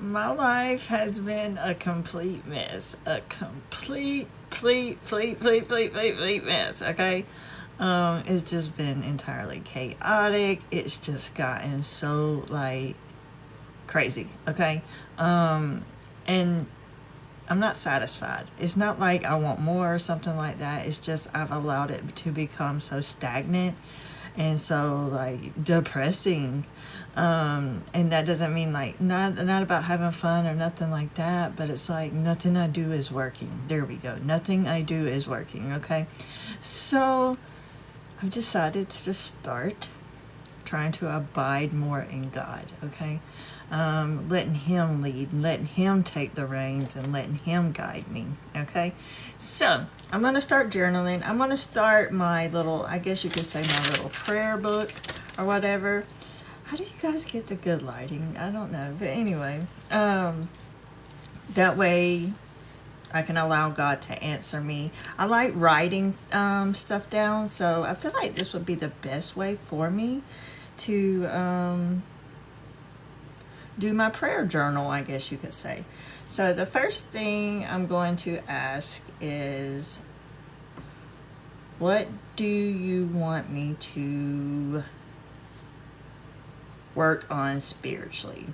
my life has been a complete mess. A complete mess, okay? It's just been entirely chaotic. It's just gotten so, like, crazy, okay? And I'm not satisfied. It's not like I want more or something like that. It's just I've allowed it to become so stagnant and so like depressing. And that doesn't mean like not about having fun or nothing like that, but it's like nothing I do is working. There we go. Nothing I do is working, okay? So I've decided to start trying to abide more in God, okay? Letting Him lead, letting Him take the reins, and letting Him guide me, okay? So, I'm going to start journaling. I'm going to start my little, I guess you could say my little prayer book or whatever. How do you guys get the good lighting? I don't know. But anyway, that way I can allow God to answer me. I like writing stuff down, so I feel like this would be the best way for me to do my prayer journal, I guess you could say. So the first thing I'm going to ask is, what do you want me to work on spiritually?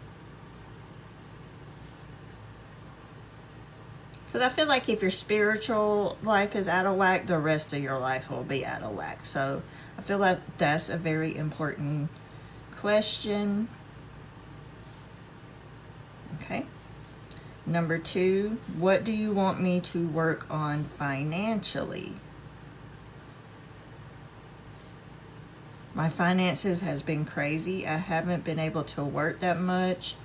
Because I feel like if your spiritual life is out of whack, the rest of your life will be out of whack. So I feel like that's a very important question. Okay. Number 2, what do you want me to work on financially? My finances has been crazy. I haven't been able to work that much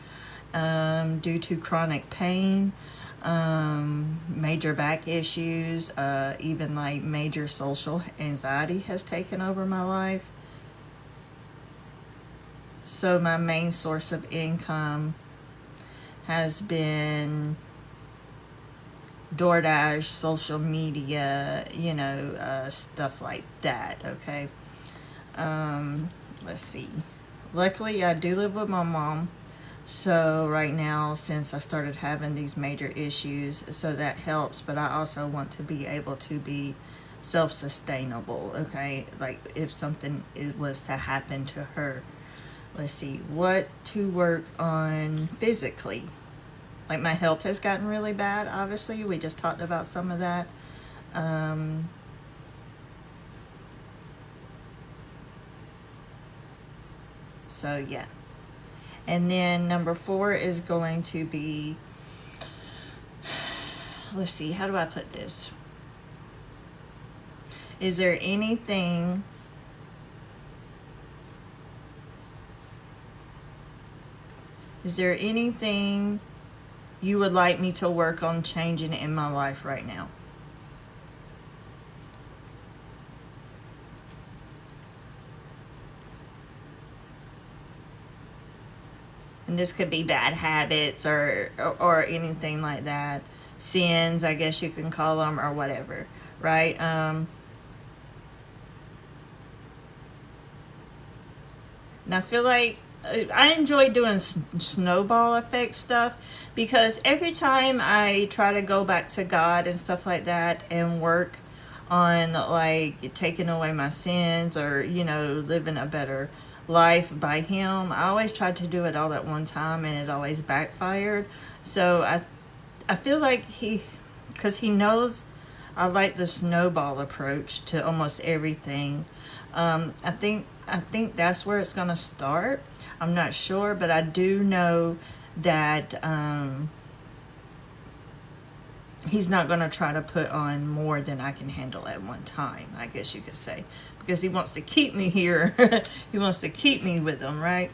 due to chronic pain, major back issues, even like major social anxiety has taken over my life. So my main source of income has been DoorDash, social media, stuff like that, okay? Let's see. Luckily, I do live with my mom. So right now, since I started having these major issues, so that helps. But I also want to be able to be self-sustainable, okay? Like if something was to happen to her. Let's see, what to work on physically. Like my health has gotten really bad, obviously. We just talked about some of that. So yeah. And then number 4 is going to be, let's see, how do I put this? Is there anything you would like me to work on changing in my life right now? And this could be bad habits or anything like that. Sins, I guess you can call them, or whatever, right? And I feel like I enjoy doing snowball effect stuff, because every time I try to go back to God and stuff like that and work on like taking away my sins or living a better life by Him, I always tried to do it all at one time and it always backfired. So I feel like because He knows I like the snowball approach to almost everything. I think that's where it's going to start. I'm not sure, but I do know that He's not going to try to put on more than I can handle at one time, I guess you could say, because He wants to keep me here. He wants to keep me with Him, right?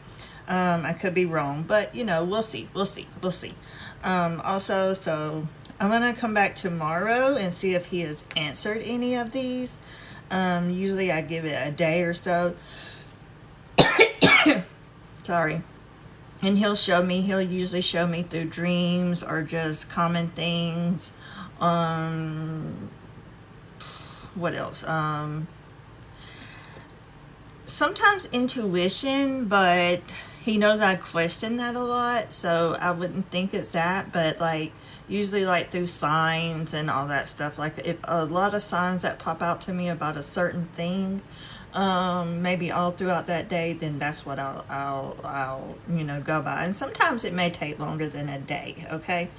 I could be wrong, but we'll see. Also, so I'm going to come back tomorrow and see if He has answered any of these. Usually I give it a day or so. Sorry. And He'll usually show me through dreams or just common things. What else? Sometimes intuition, but he knows I question that a lot, so I wouldn't think it's that, but like usually like through signs and all that stuff, like if a lot of signs that pop out to me about a certain thing, maybe all throughout that day, then that's what I'll go by. And sometimes it may take longer than a day. Okay,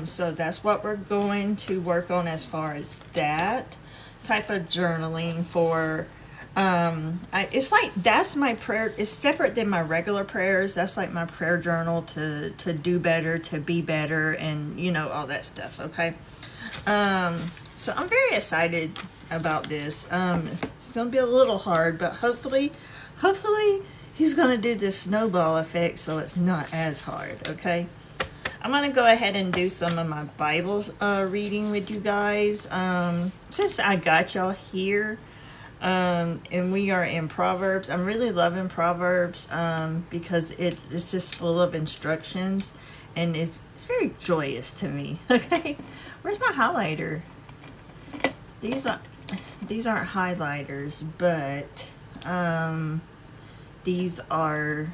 so that's what we're going to work on as far as that type of journaling for. It's like that's my prayer. It's separate than my regular prayers. That's like my prayer journal to do better, to be better, and all that stuff. Okay, so I'm very excited about this. It's gonna be a little hard, but hopefully he's gonna do this snowball effect, so it's not as hard. Okay, I'm gonna go ahead and do some of my Bible reading with you guys. Since I got y'all here. And we are in Proverbs. I'm really loving Proverbs because it's just full of instructions and it's very joyous to me. Okay, where's my highlighter? These aren't highlighters, but these are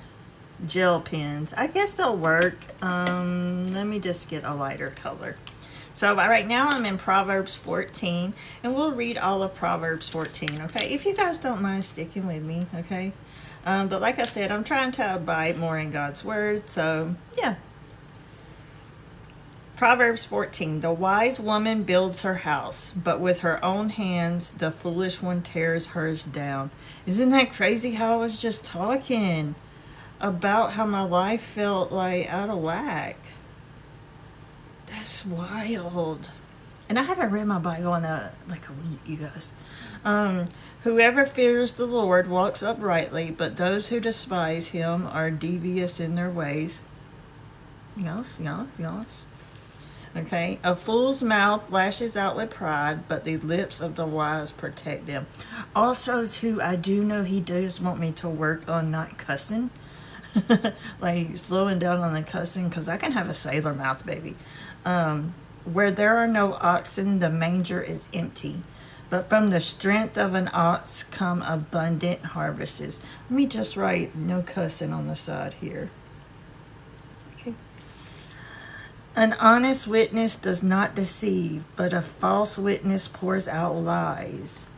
gel pens. I guess they'll work. Let me just get a lighter color. So right now I'm in Proverbs 14, and we'll read all of Proverbs 14, okay? If you guys don't mind sticking with me, okay? But like I said, I'm trying to abide more in God's word, so yeah. Proverbs 14, the wise woman builds her house, but with her own hands the foolish one tears hers down. Isn't that crazy how I was just talking about how my life felt like out of whack? That's wild. And I haven't read my Bible in like a week, you guys. Whoever fears the Lord walks uprightly, but those who despise him are devious in their ways. Yes. Okay. A fool's mouth lashes out with pride, but the lips of the wise protect them. Also, too, I do know he does want me to work on not cussing. Like slowing down on the cussing, because I can have a sailor mouth, baby. Where there are no oxen, the manger is empty, but from the strength of an ox come abundant harvests. Let me just write no cussing on the side here. Okay. An honest witness does not deceive, but a false witness pours out lies.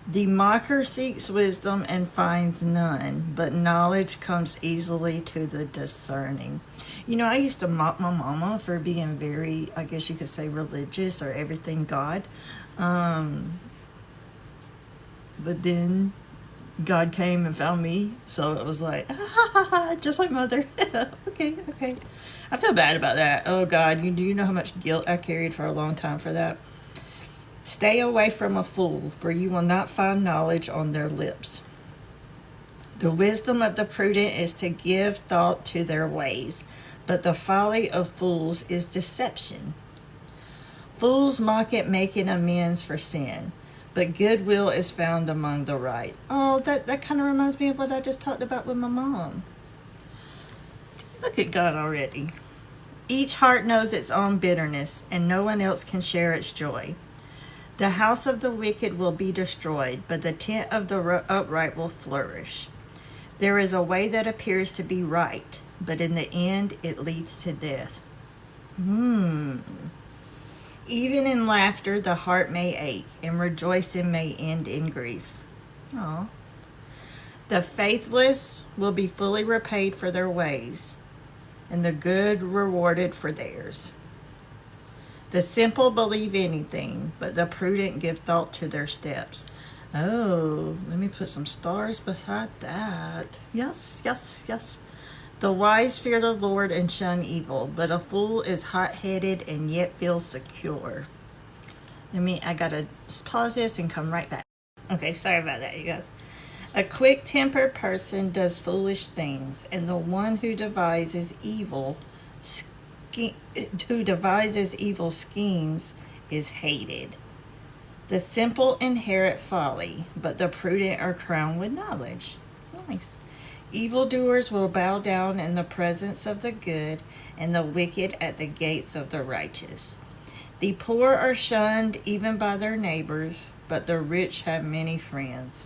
The mocker seeks wisdom and finds none, but knowledge comes easily to the discerning. I used to mock my mama for being very, I guess you could say, religious or everything God. But then God came and found me, so it was like, just like mother. Okay. I feel bad about that. Oh God, do you know how much guilt I carried for a long time for that? Stay away from a fool, for you will not find knowledge on their lips. The wisdom of the prudent is to give thought to their ways, but the folly of fools is deception. Fools mock at making amends for sin, but goodwill is found among the right. Oh, that kind of reminds me of what I just talked about with my mom. Look at God already. Each heart knows its own bitterness, and no one else can share its joy. The house of the wicked will be destroyed, but the tent of the upright will flourish. There is a way that appears to be right, but in the end it leads to death. Even in laughter the heart may ache, and rejoicing may end in grief. Aww. The faithless will be fully repaid for their ways, and the good rewarded for theirs. The simple believe anything, but the prudent give thought to their steps. Oh, let me put some stars beside that. Yes. The wise fear the Lord and shun evil, but a fool is hot-headed and yet feels secure. I gotta pause this and come right back. Okay, sorry about that, you guys. A quick-tempered person does foolish things, and the one who devises evil schemes is hated. The simple inherit folly, but the prudent are crowned with knowledge. Nice. Evildoers will bow down in the presence of the good, and the wicked at the gates of the righteous. The poor are shunned even by their neighbors, but the rich have many friends.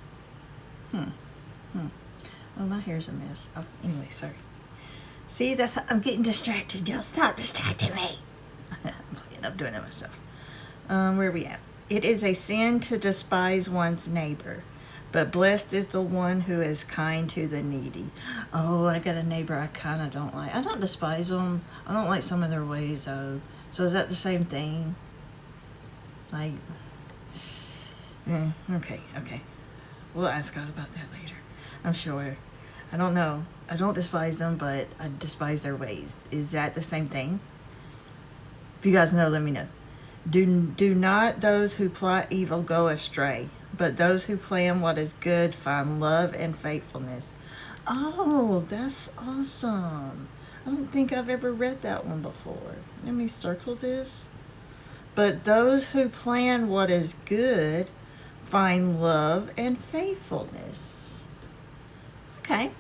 Oh, my hair's a mess. Oh, anyway, sorry. See, I'm getting distracted. Y'all stop distracting me. I'm doing it myself. Where are we at? It is a sin to despise one's neighbor, but blessed is the one who is kind to the needy. Oh, I got a neighbor I kind of don't like. I don't despise them. I don't like some of their ways, though. So is that the same thing? Like, okay. We'll ask God about that later. I'm sure. I don't know. I don't despise them, but I despise their ways. Is that the same thing? If you guys know, let me know. Do not those who plot evil go astray, but those who plan what is good find love and faithfulness. Oh, that's awesome. I don't think I've ever read that one before. Let me circle this. But those who plan what is good find love and faithfulness. Okay.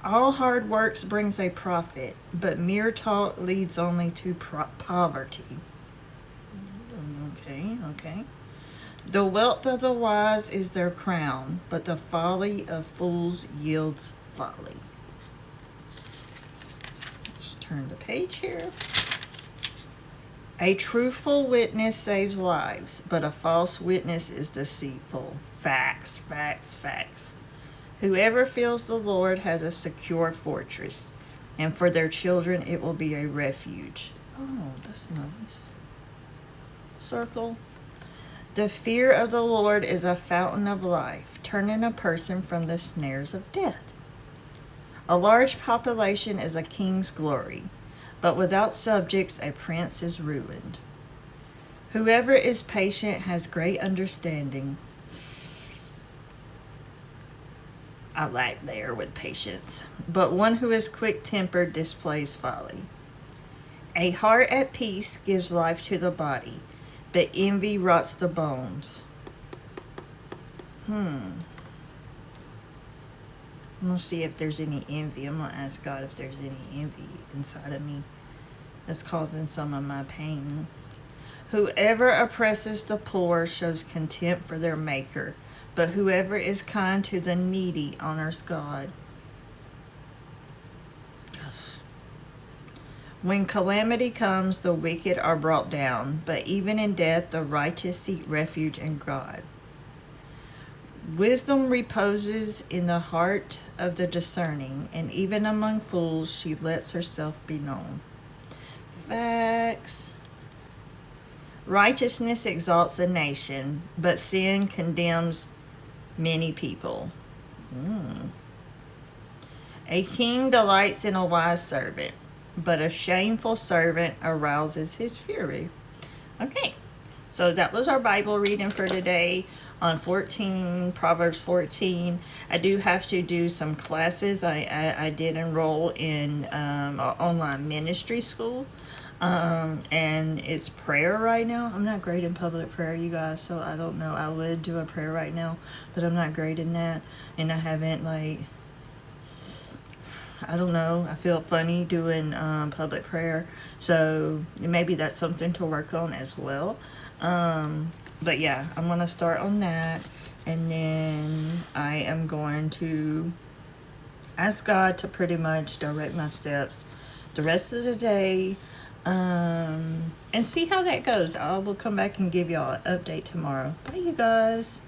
All hard works brings a profit, but mere talk leads only to poverty. Okay. The wealth of the wise is their crown, but the folly of fools yields folly. Let's turn the page here. A truthful witness saves lives, but a false witness is deceitful. Facts. Whoever fears the Lord has a secure fortress, and for their children it will be a refuge. Oh, that's nice. Circle. The fear of the Lord is a fountain of life, turning a person from the snares of death. A large population is a king's glory, but without subjects a prince is ruined. Whoever is patient has great understanding. I lack there with patience, but one who is quick-tempered displays folly. A heart at peace gives life to the body, but envy rots the bones. I'm going to see if there's any envy. I'm going to ask God if there's any envy inside of me that's causing some of my pain. Whoever oppresses the poor shows contempt for their maker, but whoever is kind to the needy honors God. Yes. When calamity comes, the wicked are brought down, but even in death, the righteous seek refuge in God. Wisdom reposes in the heart of the discerning, and even among fools she lets herself be known. Facts. Righteousness exalts a nation, but sin condemns many people. A king delights in a wise servant, but a shameful servant arouses his fury. Okay, so that was our Bible reading for today on Proverbs 14. I do have to do some classes. I did enroll in an online ministry school. And it's prayer right now. I'm not great in public prayer, you guys, so I don't know. I would do a prayer right now, but I'm not great in that. And I haven't, I don't know. I feel funny doing public prayer. So maybe that's something to work on as well. But yeah, I'm going to start on that. And then I am going to ask God to pretty much direct my steps the rest of the day. And see how that goes. I will come back and give y'all an update tomorrow. Bye, you guys.